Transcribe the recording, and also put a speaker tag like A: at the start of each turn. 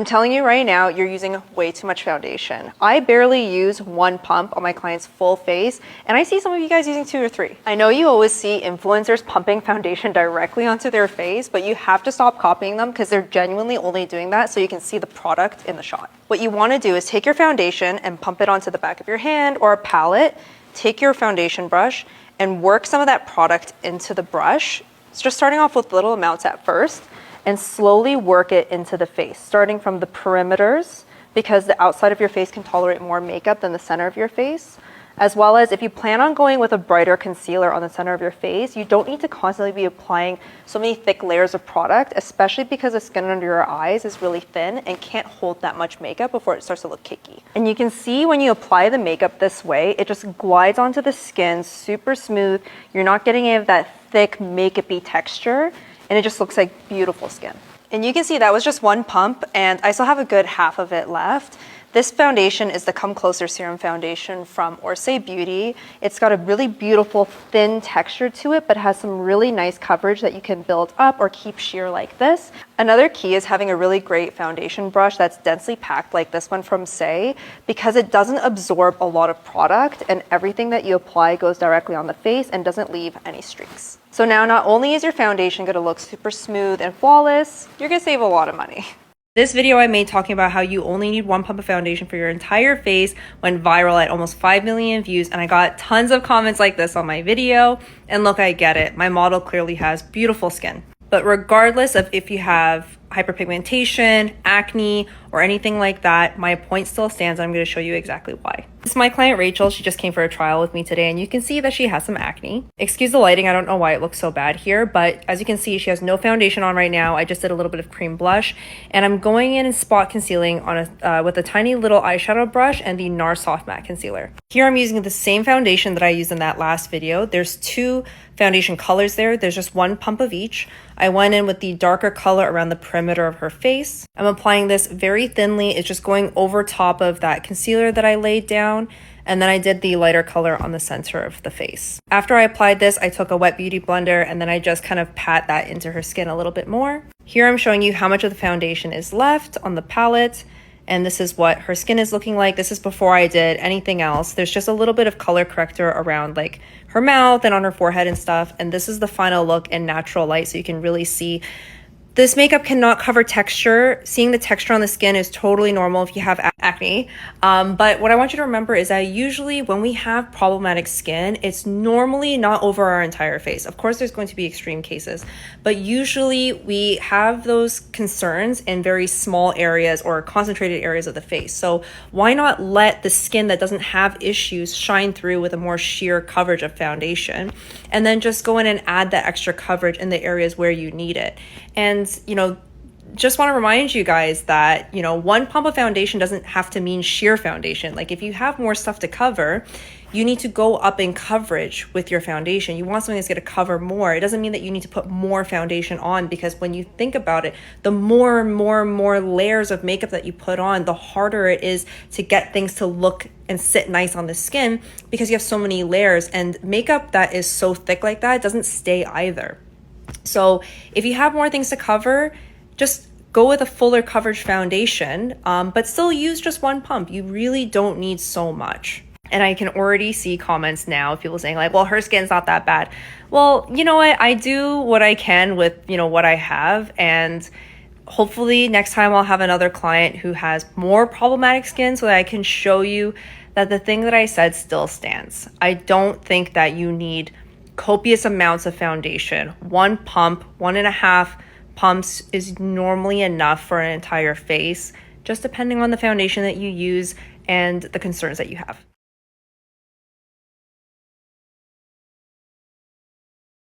A: I'm telling you right now, you're using way too much foundation. I barely use one pump on my client's full face, and I see some of you guys using 2 or 3. I know you always see influencers pumping foundation directly onto their face, but you have to stop copying them because they're genuinely only doing that so you can see the product in the shot. What you want to do is take your foundation and pump it onto the back of your hand or a palette. Take your foundation brush and work some of that product into the brush. So just starting off with little amounts at first, and slowly work it into the face, starting from the perimeters, because the outside of your face can tolerate more makeup than the center of your face. As well as if you plan on going with a brighter concealer on the center of your face, you don't need to constantly be applying so many thick layers of product, especially because the skin under your eyes is really thin and can't hold that much makeup before it starts to look cakey. And you can see when you apply the makeup this way, it just glides onto the skin super smooth. You're not getting any of that thick makeup-y texture, and it just looks like beautiful skin. And you can see that was just one pump, and I still have a good half of it left. This foundation is the Come Closer Serum Foundation from Orsay Beauty. It's got a really beautiful thin texture to it, but has some really nice coverage that you can build up or keep sheer like this. Another key is having a really great foundation brush that's densely packed like this one from Say, because it doesn't absorb a lot of product and everything that you apply goes directly on the face and doesn't leave any streaks. So now not only is your foundation gonna look super smooth and flawless, you're gonna save a lot of money. This video I made talking about how you only need one pump of foundation for your entire face went viral at almost 5 million views, and I got tons of comments like this on my video. And look, I get it. My model clearly has beautiful skin. But regardless of if you have hyperpigmentation, acne, or anything like that, my point still stands, and I'm going to show you exactly why. This is my client Rachel. She just came for a trial with me today, and you can see that she has some acne. Excuse the lighting, I don't know why it looks so bad here, but as you can see, she has no foundation on right now. I just did a little bit of cream blush, and I'm going in and spot concealing on with a tiny little eyeshadow brush and the NARS Soft Matte Concealer. Here I'm using the same foundation that I used in that last video. There's 2 foundation colors there. There's just 1 pump of each. I went in with the darker color around the perimeter of her face. I'm applying this very thinly. It's just going over top of that concealer that I laid down. And then I did the lighter color on the center of the face. After I applied this, I took a wet beauty blender and then I just kind of pat that into her skin a little bit more. Here I'm showing you how much of the foundation is left on the palette. And this is what her skin is looking like. This is before I did anything else. There's just a little bit of color corrector around like her mouth and on her forehead and stuff. And this is the final look in natural light, so you can really see. This makeup cannot cover texture. Seeing the texture on the skin is totally normal if you have acne. But what I want you to remember is that usually when we have problematic skin, it's normally not over our entire face. Of course, there's going to be extreme cases, but usually we have those concerns in very small areas or concentrated areas of the face. So why not let the skin that doesn't have issues shine through with a more sheer coverage of foundation, and then just go in and add that extra coverage in the areas where you need it. And, you know, just want to remind you guys that, you know, 1 pump of foundation doesn't have to mean sheer foundation. Like if you have more stuff to cover, you need to go up in coverage with your foundation. You want something that's going to cover more. It doesn't mean that you need to put more foundation on, because when you think about it, the more layers of makeup that you put on, the harder it is to get things to look and sit nice on the skin, because you have so many layers, and makeup that is so thick like that doesn't stay either. So if you have more things to cover, just go with a fuller coverage foundation, but still use just 1 pump. You really don't need so much. And I can already see comments now of people saying like, well, her skin's not that bad. Well, you know what? I do what I can with, you know, what I have. And hopefully next time I'll have another client who has more problematic skin so that I can show you that the thing that I said still stands. I don't think that you need copious amounts of foundation. 1 pump, 1.5 pumps is normally enough for an entire face, just depending on the foundation that you use and the concerns that you have.